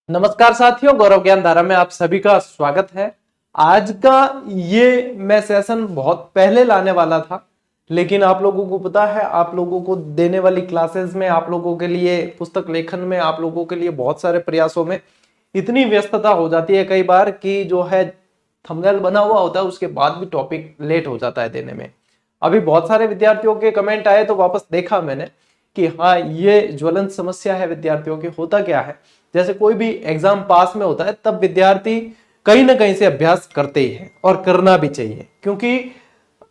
नमस्कार साथियों, गौरव ज्ञान धारा में आप सभी का स्वागत है। आज का ये मैं सेशन बहुत पहले लाने वाला था, लेकिन आप लोगों को पता है, आप लोगों को देने वाली क्लासेस में, आप लोगों के लिए पुस्तक लेखन में, आप लोगों के लिए बहुत सारे प्रयासों में इतनी व्यस्तता हो जाती है कई बार कि जो है थंबनेल बना हुआ होता है उसके बाद भी टॉपिक लेट हो जाता है देने में। अभी बहुत सारे विद्यार्थियों के कमेंट आए तो वापस देखा मैंने कि हाँ, ये ज्वलंत समस्या है विद्यार्थियों की। होता क्या है, जैसे कोई भी एग्जाम पास में होता है तब विद्यार्थी कहीं ना कहीं से अभ्यास करते ही है और करना भी चाहिए, क्योंकि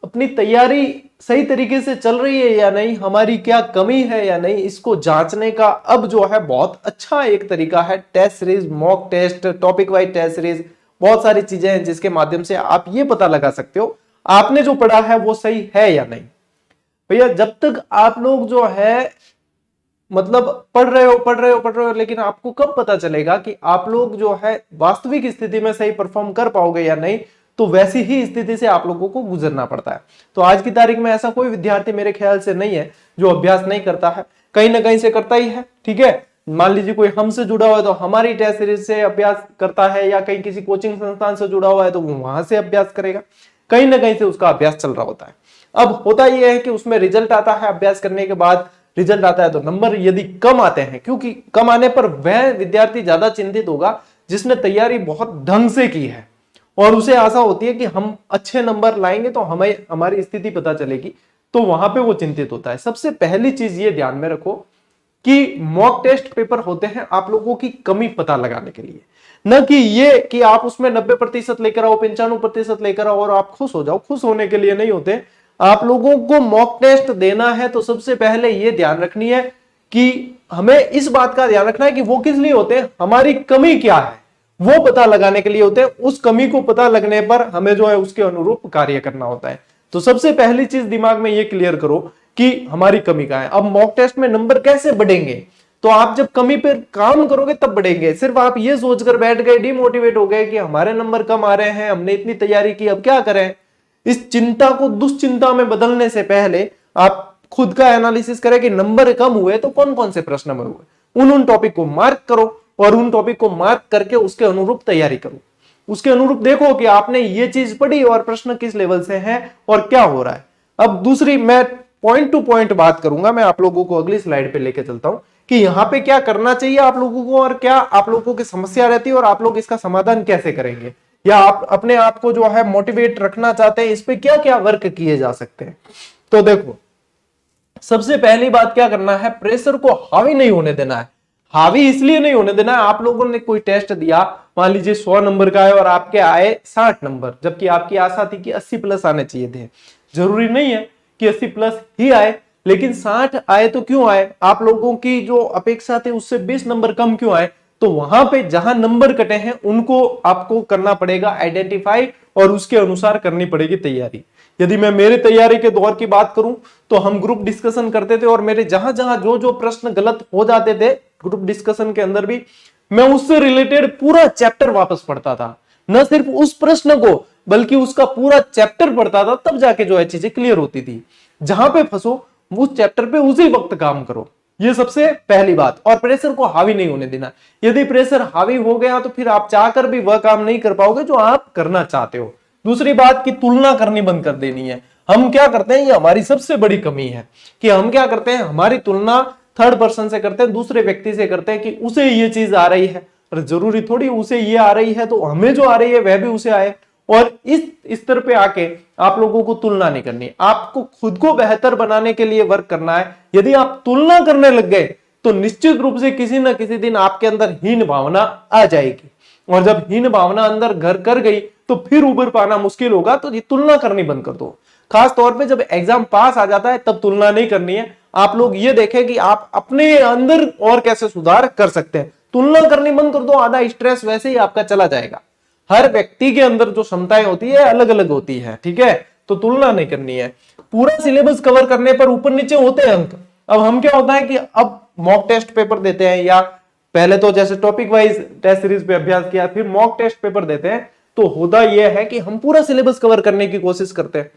अपनी तैयारी सही तरीके से चल रही है या नहीं, हमारी क्या कमी है या नहीं, इसको जांचने का अब जो है बहुत अच्छा एक तरीका है test series, mock test, topic wise test series. बहुत सारी चीजें हैं जिसके माध्यम से आप ये पता लगा सकते हो आपने जो पढ़ा है वो सही है या नहीं। भैया, जब तक आप लोग जो है मतलब पढ़ रहे हो, लेकिन आपको कब पता चलेगा कि आप लोग जो है वास्तविक स्थिति में सही परफॉर्म कर पाओगे या नहीं, तो वैसी ही स्थिति से आप लोगों को गुजरना पड़ता है। तो आज की तारीख में ऐसा कोई विद्यार्थी मेरे ख्याल से नहीं है जो अभ्यास नहीं करता है, कहीं ना कहीं से करता ही है। ठीक है, मान लीजिए कोई हमसे जुड़ा हुआ है तो हमारी टेस्ट सीरीज से अभ्यास करता है, या कहीं किसी कोचिंग संस्थान से जुड़ा हुआ है तो वो वहां से अभ्यास करेगा, कहीं ना कहीं से उसका अभ्यास चल रहा होता है। अब होता यह है कि उसमें रिजल्ट आता है, अभ्यास करने के बाद रिजल्ट आता है तो नंबर यदि कम आते हैं, क्योंकि कम आने पर वह विद्यार्थी ज्यादा चिंतित होगा जिसने तैयारी बहुत ढंग से की है और उसे आशा होती है कि हम अच्छे नंबर लाएंगे तो हमें हमारी स्थिति पता चलेगी, तो वहां पे वो चिंतित होता है। सबसे पहली चीज ये ध्यान में रखो कि मॉक टेस्ट पेपर होते हैं आप लोगों की कमी पता लगाने के लिए, न कि ये कि आप उसमें 90% लेकर आओ, 95% लेकर आओ और आप खुश हो जाओ। खुश होने के लिए नहीं होते। आप लोगों को मॉक टेस्ट देना है तो सबसे पहले यह ध्यान रखनी है कि हमें इस बात का ध्यान रखना है कि वो किस लिए होते हैं, हमारी कमी क्या है वो पता लगाने के लिए होते हैं। उस कमी को पता लगने पर हमें जो है उसके अनुरूप कार्य करना होता है। तो सबसे पहली चीज दिमाग में ये क्लियर करो कि हमारी कमी क्या है। अब मॉक टेस्ट में नंबर कैसे बढ़ेंगे, तो आप जब कमी पर काम करोगे तब बढ़ेंगे। सिर्फ आप ये सोचकर बैठ गए, डिमोटिवेट हो गए कि हमारे नंबर कम आ रहे हैं, हमने इतनी तैयारी की, अब क्या करें, इस चिंता को दुश्चिंता में बदलने से पहले आप खुद का एनालिसिस करें कि नंबर कम हुए तो कौन कौन से प्रश्न में हुए, उन टॉपिक को मार्क करो और उन टॉपिक को मार्क करके उसके अनुरूप तैयारी करो। उसके अनुरूप देखो कि आपने ये चीज पढ़ी और प्रश्न किस लेवल से है और क्या हो रहा है। अब दूसरी मैं पॉइंट टू पॉइंट बात करूंगा, मैं आप लोगों को अगली स्लाइड पे लेके चलता हूं कि यहां पे क्या करना चाहिए आप लोगों को और क्या आप लोगों की समस्या रहती है और आप लोग इसका समाधान कैसे करेंगे, या आप अपने आप को जो है मोटिवेट रखना चाहते हैं, इस पे क्या क्या वर्क किए जा सकते हैं। तो देखो, सबसे पहली बात क्या करना है, प्रेशर को हावी नहीं होने देना है। हावी इसलिए नहीं होने देना है, आप लोगों ने कोई टेस्ट दिया, मान लीजिए 100 नंबर का है और आपके आए 60 नंबर, जबकि आपकी आशा थी कि 80 प्लस आने चाहिए थे। जरूरी नहीं है कि 80 प्लस ही आए, लेकिन 60 आए तो क्यों आए, आप लोगों की जो अपेक्षा थी उससे 20 नंबर कम क्यों आए, तो वहां पे जहां नंबर कटे हैं उनको आपको करना पड़ेगा आइडेंटिफाई और उसके अनुसार करनी पड़ेगी तैयारी। यदि मैं मेरे तैयारी के दौर की बात करूं तो हम ग्रुप डिस्कशन करते थे और मेरे जहां जहां जो जो प्रश्न गलत हो जाते थे ग्रुप डिस्कशन के अंदर भी, मैं उससे रिलेटेड पूरा चैप्टर वापस पढ़ता था। न सिर्फ उस प्रश्न को बल्कि उसका पूरा चैप्टर पढ़ता था, तब जाके जो है चीजें क्लियर होती थी। जहां पे फंसो उस चैप्टर पे उसी वक्त काम करो, ये सबसे पहली बात। और प्रेशर को हावी नहीं होने देना। यदि प्रेशर हावी हो गया तो फिर आप चाहकर भी वह काम नहीं कर पाओगे जो आप करना चाहते हो। दूसरी बात की तुलना करनी बंद कर देनी है। हम क्या करते हैं, ये हमारी सबसे बड़ी कमी है कि हम क्या करते हैं, हमारी तुलना थर्ड पर्सन से करते हैं, दूसरे व्यक्ति से करते हैं कि उसे ये चीज आ रही है, और जरूरी थोड़ी उसे ये आ रही है तो हमें जो आ रही है वह भी उसे आए। और इस स्तर पे आके आप लोगों को तुलना नहीं करनी, आपको खुद को बेहतर बनाने के लिए वर्क करना है। यदि आप तुलना करने लग गए तो निश्चित रूप से किसी ना किसी दिन आपके अंदर हीन भावना आ जाएगी, और जब हीन भावना अंदर घर कर गई तो फिर उबर पाना मुश्किल होगा। तो ये तुलना करनी बंद कर दो। खास तौर पे जब एग्जाम पास आ जाता है तब तुलना नहीं करनी है। आप लोग ये देखें कि आप अपने अंदर और कैसे सुधार कर सकते हैं, तुलना करनी बंद कर दो, आधा स्ट्रेस वैसे ही आपका चला जाएगा। हर व्यक्ति के अंदर जो क्षमताएं होती है अलग अलग होती है, ठीक है, तो तुलना नहीं करनी है। पूरा सिलेबस कवर करने पर ऊपर नीचे होते हैं अंक। अब हम क्या होता है कि अब मॉक टेस्ट पेपर देते हैं, या पहले तो जैसे टॉपिक वाइज टेस्ट सीरीज पे अभ्यास किया, फिर मॉक टेस्ट पेपर देते हैं, तो होता यह है कि हम पूरा सिलेबस कवर करने की कोशिश करते हैं,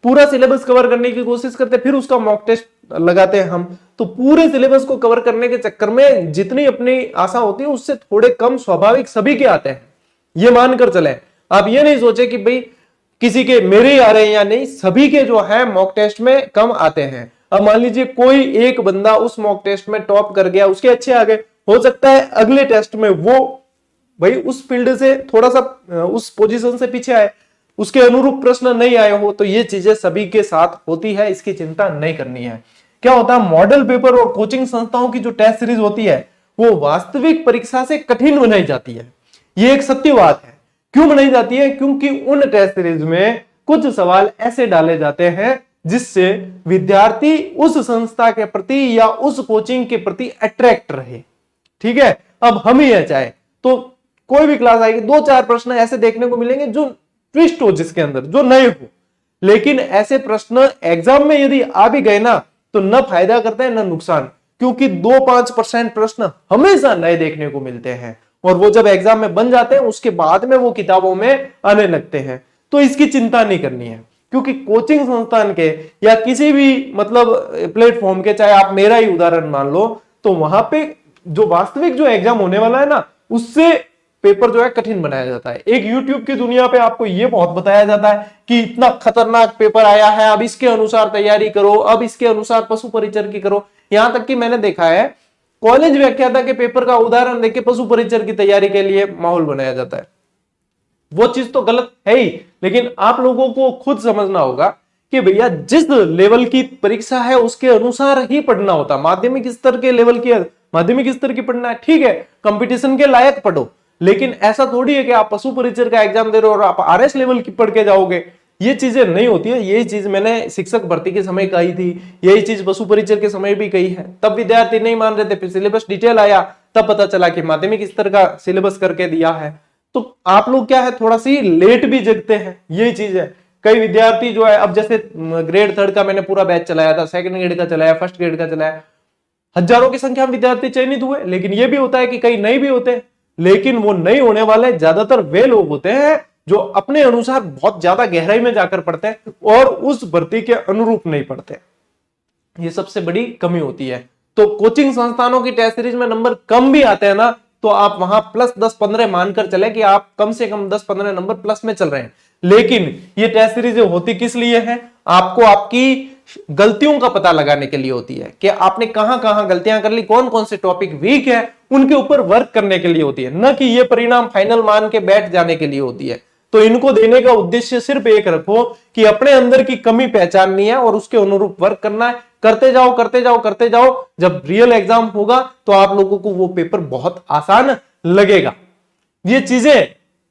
पूरा सिलेबस कवर करने की कोशिश करते हैं, फिर उसका मॉक टेस्ट लगाते हैं हम, तो पूरे सिलेबस को कवर करने के चक्कर में जितनी अपनी आशा होती है उससे थोड़े कम स्वाभाविक सभी के आते हैं। ये मानकर चले, आप ये नहीं सोचे कि भाई किसी के मेरे ही आ रहे हैं या नहीं, सभी के जो है मॉक टेस्ट में कम आते हैं। अब मान लीजिए कोई एक बंदा उस मॉक टेस्ट में टॉप कर गया, उसके अच्छे आ गए, हो सकता है अगले टेस्ट में वो भाई उस फील्ड से थोड़ा सा उस पोजीशन से पीछे आए, उसके अनुरूप प्रश्न नहीं आए हो। तो ये चीजें सभी के साथ होती है, इसकी चिंता नहीं करनी है। क्या होता है, मॉडल पेपर और कोचिंग संस्थाओं की जो टेस्ट सीरीज होती है वो वास्तविक परीक्षा से कठिन बनाई जाती है। ये एक सत्य बात है। क्यों बनाई जाती है? क्योंकि उन टेस्ट सीरीज में कुछ सवाल ऐसे डाले जाते हैं जिससे विद्यार्थी उस संस्था के प्रति या उस कोचिंग के प्रति अट्रैक्ट रहे। ठीक है, अब हम ही है चाहे तो कोई भी क्लास आएगी, 2-4 प्रश्न ऐसे देखने को मिलेंगे जो ट्विस्ट हो, जिसके अंदर जो नए हो, लेकिन ऐसे प्रश्न एग्जाम में यदि आ भी गए ना तो न फायदा करते हैं न नुकसान, क्योंकि 2-5% प्रश्न हमेशा नए देखने को मिलते हैं और वो जब एग्जाम में बन जाते हैं उसके बाद में वो किताबों में आने लगते हैं। तो इसकी चिंता नहीं करनी है, क्योंकि कोचिंग संस्थान के या किसी भी मतलब प्लेटफॉर्म के, चाहे आप मेरा ही उदाहरण मान लो, तो वहां पे जो वास्तविक जो एग्जाम होने वाला है ना उससे पेपर जो है कठिन बनाया जाता है। एक यूट्यूब की दुनिया पे आपको ये बहुत बताया जाता है कि इतना खतरनाक पेपर आया है, अब इसके अनुसार तैयारी करो, अब इसके अनुसार पशु परिचर की करो। यहां तक कि मैंने देखा है कॉलेज व्याख्याता के पेपर का उदाहरण देके पशु परिचर की तैयारी के लिए माहौल बनाया जाता है। वो चीज तो गलत है ही, लेकिन आप लोगों को खुद समझना होगा कि भैया जिस लेवल की परीक्षा है उसके अनुसार ही पढ़ना होता। माध्यमिक स्तर के लेवल की, माध्यमिक स्तर की पढ़ना है, ठीक है, कंपटीशन के लायक पढ़ो, लेकिन ऐसा थोड़ी है कि आप पशु परिचर का एग्जाम दे रहे हो और आप आरएस लेवल की पढ़ के जाओगे। ये चीजें नहीं होती है। यही चीज मैंने शिक्षक भर्ती के समय कही थी, यही चीज पशु परिचर के समय भी कही है। तब विद्यार्थी नहीं मान रहे थे, फिर सिलेबस डिटेल आया तब पता चला कि माध्यमिक स्तर का सिलेबस करके दिया है। तो आप लोग क्या है थोड़ा सी लेट भी जगते हैं, यही चीज है। कई विद्यार्थी जो है, अब जैसे ग्रेड 3 का मैंने पूरा बैच चलाया था, सेकंड ग्रेड का चलाया, फर्स्ट ग्रेड का चलाया, हजारों की संख्या में विद्यार्थी चयनित हुए। लेकिन ये भी होता है कि कई नहीं भी होते हैं, लेकिन वो नहीं होने वाले ज्यादातर वे लोग होते हैं जो अपने अनुसार बहुत ज्यादा गहराई में जाकर पढ़ते हैं और उस भर्ती के अनुरूप नहीं पढ़ते। ये सबसे बड़ी कमी होती है। तो कोचिंग संस्थानों की टेस्ट सीरीज में नंबर कम भी आते हैं ना, तो आप वहां प्लस 10-15 मानकर चले कि आप कम से कम 10-15 नंबर प्लस में चल रहे हैं। लेकिन ये टेस्ट सीरीज होती किस लिए है? आपको आपकी गलतियों का पता लगाने के लिए होती है कि आपने कहां कहां गलतियां कर ली, कौन कौन से टॉपिक वीक है, उनके ऊपर वर्क करने के लिए होती है, न कि ये परिणाम फाइनल मान के बैठ जाने के लिए होती है। तो इनको देने का उद्देश्य सिर्फ एक रखो कि अपने अंदर की कमी पहचाननी है और उसके अनुरूप वर्क करना है। करते जाओ करते जाओ करते जाओ, जब रियल एग्जाम होगा तो आप लोगों को वो पेपर बहुत आसान लगेगा। ये चीजें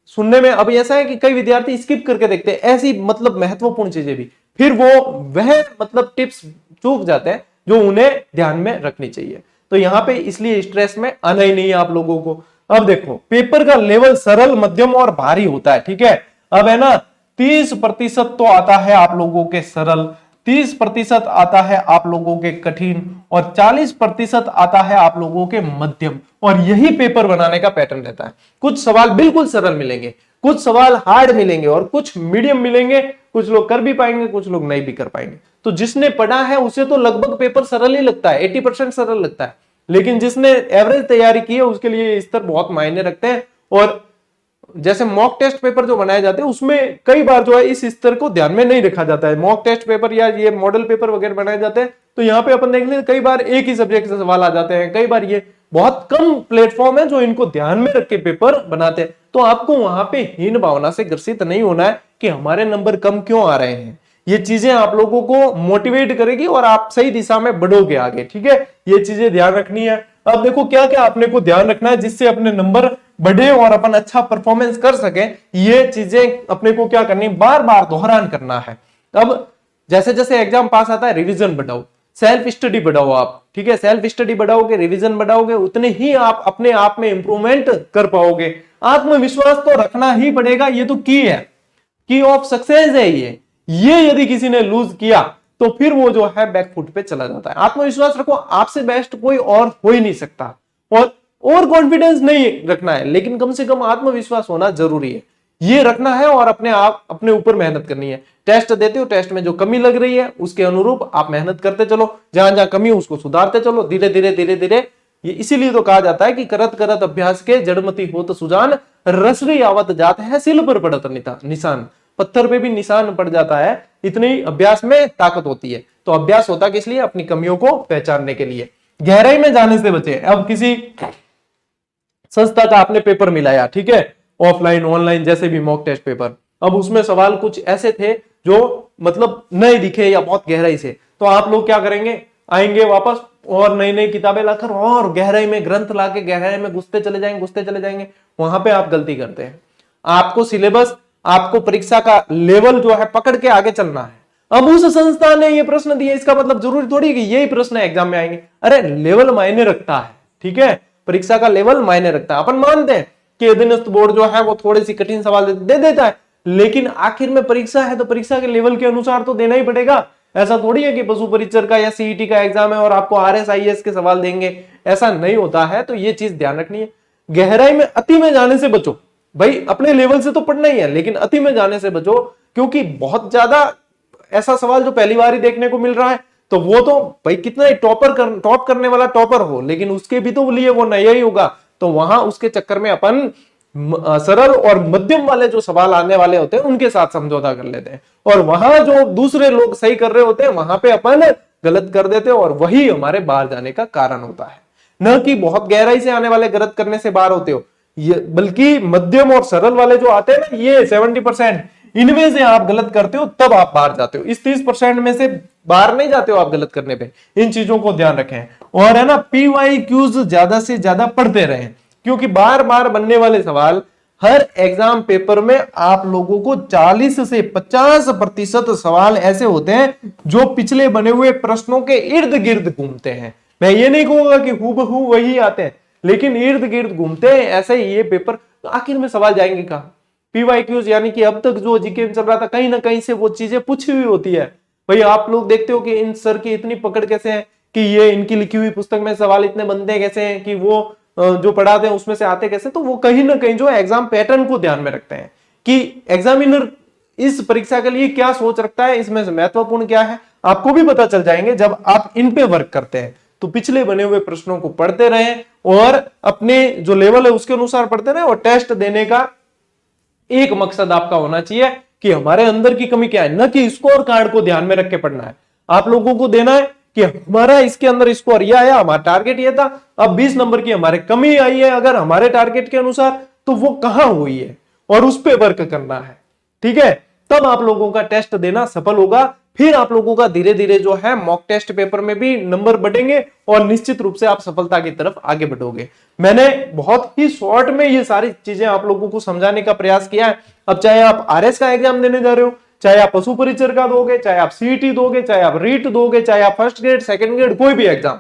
सुनने में अब ऐसा है कि कई विद्यार्थी स्किप करके देखते हैं ऐसी मतलब महत्वपूर्ण चीजें भी, फिर वो वह मतलब टिप्स चूक जाते हैं जो उन्हें ध्यान में रखनी चाहिए। तो यहां पे इसलिए स्ट्रेस में आना ही नहीं है आप लोगों को। अब देखो पेपर का लेवल सरल, मध्यम और भारी होता है, ठीक है। अब है ना 30% तो आता है आप लोगों के सरल, 30% आता है आप लोगों के कठिन और 40% आता है आप लोगों के मध्यम। और यही पेपर बनाने का पैटर्न रहता है। कुछ सवाल बिल्कुल सरल मिलेंगे, कुछ सवाल हार्ड मिलेंगे और कुछ मीडियम मिलेंगे। कुछ लोग कर भी पाएंगे, कुछ लोग नहीं भी कर पाएंगे। तो जिसने पढ़ा है उसे तो लगभग पेपर सरल ही लगता है, 80% सरल लगता है। लेकिन जिसने एवरेज तैयारी की है उसके लिए स्तर बहुत मायने रखते हैं। और जैसे मॉक टेस्ट पेपर जो बनाए जाते हैं उसमें कई बार जो है इस स्तर को ध्यान में नहीं रखा जाता है। मॉक टेस्ट पेपर या ये मॉडल पेपर वगैरह बनाए जाते हैं तो यहाँ पे अपन देख लें कई बार एक ही सब्जेक्ट से सवाल आ जाते हैं, कई बार ये बहुत कम प्लेटफॉर्म है जो इनको ध्यान में रख के पेपर बनाते हैं। तो आपको वहां पे हीन भावना से ग्रसित नहीं होना है कि हमारे नंबर कम क्यों आ रहे हैं। ये चीजें आप लोगों को मोटिवेट करेगी और आप सही दिशा में बढ़ोगे आगे, ठीक है। ये चीजें ध्यान रखनी है। अब देखो क्या क्या अपने को ध्यान रखना है जिससे अपने नंबर बढ़े और अपन अच्छा परफॉर्मेंस कर सके। ये चीजें अपने को क्या करनी, बार बार दोहरान करना है। अब जैसे जैसे एग्जाम पास आता है रिवीजन बढ़ाओ, सेल्फ स्टडी बढ़ाओ आप, ठीक है। सेल्फ स्टडी बढ़ाओगे, रिवीजन बढ़ाओगे, उतने ही आप अपने आप में इंप्रूवमेंट कर पाओगे। आत्मविश्वास तो रखना ही पड़ेगा, ये तो की है, की ऑफ सक्सेस है ये यदि किसी ने लूज किया तो फिर वो जो है बैकफुट पे चला जाता है। आत्मविश्वास रखो, आपसे बेस्ट कोई और हो ही नहीं सकता। और कॉन्फिडेंस नहीं रखना है, लेकिन कम से कम आत्मविश्वास होना जरूरी है। ये रखना है और अपने आप अपने ऊपर मेहनत करनी है। टेस्ट देते हो, टेस्ट में जो कमी लग रही है उसके अनुरूप आप मेहनत करते चलो, जहां जहां कमी उसको सुधारते चलो, धीरे धीरे धीरे धीरे। ये इसीलिए तो कहा जाता है कि करत करत अभ्यास के जड़मति होत सुजान, रसरी आवत जात है सिल पर पड़त निशान। पत्थर पे भी निशान पड़ जाता है, इतनी अभ्यास में ताकत होती है। तो अभ्यास होता किस लिए? अपनी कमियों को पहचानने के लिए। गहराई में जाने से बचे। अब किसी संस्था का आपने पेपर मिलाया, ठीक है, ऑफलाइन ऑनलाइन जैसे भी मॉक टेस्ट पेपर, अब उसमें सवाल कुछ ऐसे थे जो मतलब नए दिखे या बहुत गहराई से, तो आप लोग क्या करेंगे? आएंगे वापस और नई नई किताबें लाकर और गहराई में ग्रंथ लाके गहराई में घुसते चले जाएंगे। वहां पे आप गलती करते हैं। आपको सिलेबस, आपको परीक्षा का लेवल जो है पकड़ के आगे चलना है। अब उस संस्था ने ये प्रश्न दिए, इसका मतलब जरूरी थोड़ी कि यही प्रश्न एग्जाम में आएंगे। अरे लेवल मायने रखता है, ठीक है, परीक्षा का लेवल मायने रखता है। अपन मानते हैं कि अधीनस्थ बोर्ड जो है वो थोड़ी सी कठिन सवाल दे देता है, लेकिन आखिर में परीक्षा है तो परीक्षा के लेवल के अनुसार तो देना ही पड़ेगा। ऐसा थोड़ी है कि पशु परिचर का या सीईटी का एग्जाम है और आपको आरएसआईएस के सवाल देंगे, ऐसा नहीं होता है। तो ये चीज ध्यान रखनी है। गहराई में अति में जाने से बचो। भाई अपने लेवल से तो पढ़ना ही है, लेकिन अति में जाने से बचो, क्योंकि बहुत ज्यादा ऐसा सवाल जो पहली बार ही देखने को मिल रहा है, तो वो तो भाई कितना ही टॉप करने वाला टॉपर हो, लेकिन उसके भी तो लिए वो नया ही होगा। तो वहां उसके चक्कर में अपन सरल और मध्यम वाले जो सवाल आने वाले होते हैं उनके साथ समझौता कर लेते हैं, और वहां जो दूसरे लोग सही कर रहे होते हैं वहां पे अपन गलत कर देते हैं, और वही हमारे बाहर जाने का कारण होता है। न कि बहुत गहराई से आने वाले गलत करने से बाहर होते हो, ये बल्कि मध्यम और सरल वाले जो आते हैं ना, ये 70%, इनमें से आप गलत करते हो तब आप बाहर जाते हो। इस 30% में से बाहर नहीं जाते हो आप गलत करने पे। इन चीजों को ध्यान रखें। और है ना, PYQs ज्यादा से ज्यादा पढ़ते रहें, क्योंकि बार बार बनने वाले सवाल हर एग्जाम पेपर में आप लोगों को 40 से 50% सवाल ऐसे होते हैं जो पिछले बने हुए प्रश्नों के इर्द गिर्द घूमते हैं। मैं ये नहीं कहूंगा कि हूबहू वही आते हैं, लेकिन इर्द गिर्द घूमते हैं। ऐसे ही ये पेपर आखिर में सवाल जाएंगे कहां? PYQs, यानी कि अब तक जो जीके में चल रहा था, कहीं ना कहीं से वो चीजें पूछी हुई होती है। भाई आप लोग देखते हो कि इन सर की इतनी पकड़ कैसे है कि ये इनकी लिखी हुई पुस्तक में सवाल इतने बनते कैसे हैं कि वो जो पढ़ाते हैं उसमें से आते कैसे। तो वो कहीं ना कहीं जो एग्जाम पैटर्न को ध्यान में रखते हैं कि एग्जामिनर इस परीक्षा के लिए क्या सोच रखता है, इसमें से महत्वपूर्ण क्या है, आपको भी पता चल जाएंगे जब आप इन पे वर्क करते हैं। तो पिछले बने हुए प्रश्नों को पढ़ते रहें और अपने जो लेवल है उसके अनुसार पढ़ते रहें, और टेस्ट देने का एक मकसद आपका होना चाहिए कि हमारे अंदर की कमी क्या है, न कि स्कोर कार्ड को ध्यान में रख के पढ़ना है। आप लोगों को देना है कि हमारा इसके अंदर स्कोर यह आया, हमारा टारगेट ये था, अब 20 नंबर की हमारे कमी आई है अगर हमारे टारगेट के अनुसार, तो वो कहां हुई है और उस पर वर्क करना है, ठीक है। तब आप लोगों का टेस्ट देना सफल होगा। फिर आप लोगों का धीरे धीरे जो है मॉक टेस्ट पेपर में भी नंबर बढ़ेंगे और निश्चित रूप से आप सफलता की तरफ आगे बढ़ोगे। मैंने बहुत ही शॉर्ट में ये सारी चीजें आप लोगों को समझाने का प्रयास किया है। अब चाहे आप आरएस का एग्जाम देने जा रहे हो, चाहे आप पशु परिचर का दोगे, चाहे आप सीईटी दोगे, चाहे आप रीट दोगे, चाहे आप फर्स्ट ग्रेड सेकंड ग्रेड कोई भी एग्जाम,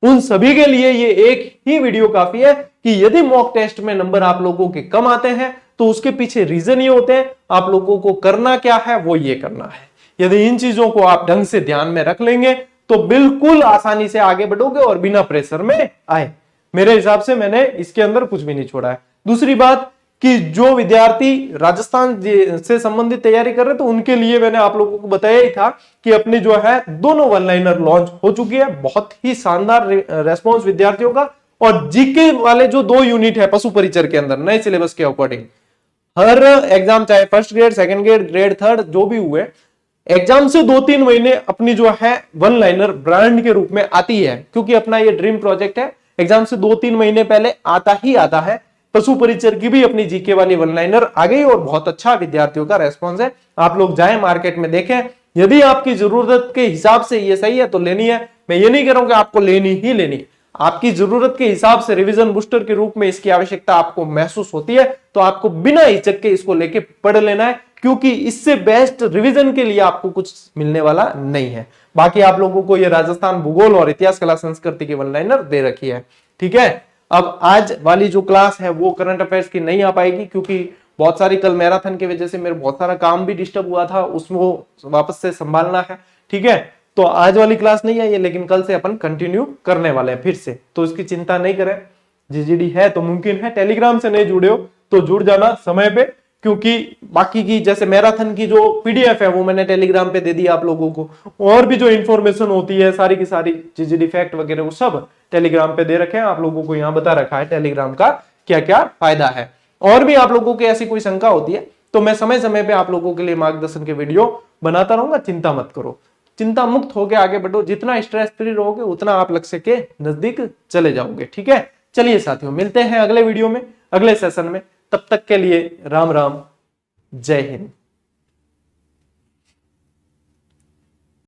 उन सभी के लिए ये एक ही वीडियो काफी है कि यदि मॉक टेस्ट में नंबर आप लोगों के कम आते हैं तो उसके पीछे रीजन ये होते हैं। आप लोगों को करना क्या है, वो ये करना है। यदि इन चीजों को आप ढंग से ध्यान में रख लेंगे तो बिल्कुल आसानी से आगे बढ़ोगे और बिना प्रेशर में आए। मेरे हिसाब से मैंने इसके अंदर कुछ भी नहीं छोड़ा है। दूसरी बात कि जो विद्यार्थी राजस्थान से संबंधित तैयारी कर रहे तो उनके लिए मैंने आप लोगों को बताया ही था कि अपनी जो है दोनों वन लाइनर लॉन्च हो चुकी है। बहुत ही शानदार रेस्पॉन्स विद्यार्थियों का। और जीके वाले जो 2 यूनिट है पशु परिचर के अंदर नए सिलेबस के अकॉर्डिंग, हर एग्जाम चाहे first grade second grade grade third जो भी हुए, एग्जाम से 2-3 महीने अपनी जो है वन लाइनर ब्रांड के रूप में आती है, क्योंकि अपना ये ड्रीम प्रोजेक्ट है। एग्जाम से 2-3 महीने पहले आता ही आता है। पशु परिचर की भी अपनी जीके वाली वन लाइनर आ गई और बहुत अच्छा विद्यार्थियों का रेस्पॉन्स है। आप लोग जाएं मार्केट में देखें, यदि आपकी जरूरत के हिसाब से ये सही है तो लेनी है। मैं ये नहीं कह रहा हूं कि आपको लेनी ही लेनी, आपकी जरूरत के हिसाब से रिवीजन बूस्टर के रूप में इसकी आवश्यकता आपको महसूस होती है तो आपको बिना हिचक के इसको लेके पढ़ लेना है, क्योंकि इससे बेस्ट रिवीजन के लिए आपको कुछ मिलने वाला नहीं है। बाकी आप लोगों को ये राजस्थान भूगोल और इतिहास कला संस्कृति की वन लाइनर दे रखी है, ठीक है। अब आज वाली जो क्लास है वो करंट अफेयर्स की नहीं आ पाएगी, क्योंकि बहुत सारी कल मैराथन की वजह से मेरे बहुत सारा काम भी डिस्टर्ब हुआ था, उसको वापस से संभालना है, ठीक है। तो आज वाली क्लास नहीं आई है, लेकिन कल से अपन कंटिन्यू करने वाले हैं फिर से, तो इसकी चिंता नहीं करें। जीजीडी है तो मुमकिन है। टेलीग्राम से नहीं जुड़े हो तो जुड़ जाना समय पे, क्योंकि बाकी की जैसे मैराथन की जो पीडीएफ है वो मैंने टेलीग्राम पे दे दी आप लोगों को, और भी जो इन्फॉर्मेशन होती है सारी की सारी जीजीडी फैक्ट वगैरह वो सब टेलीग्राम पे दे रखे हैं। आप लोगों को यहाँ बता रखा है टेलीग्राम का क्या क्या फायदा है। और भी आप लोगों की ऐसी कोई शंका होती है तो मैं समय समय पे आप लोगों के लिए मार्गदर्शन के वीडियो बनाता रहूंगा, चिंता मत करो, चिंता मुक्त होकर आगे बढ़ो। जितना स्ट्रेस फ्री रहोगे उतना आप लक्ष्य के नजदीक चले जाओगे। ठीक है, चलिए साथियों मिलते हैं अगले वीडियो में, अगले सेशन में। तब तक के लिए राम राम, जय हिंद।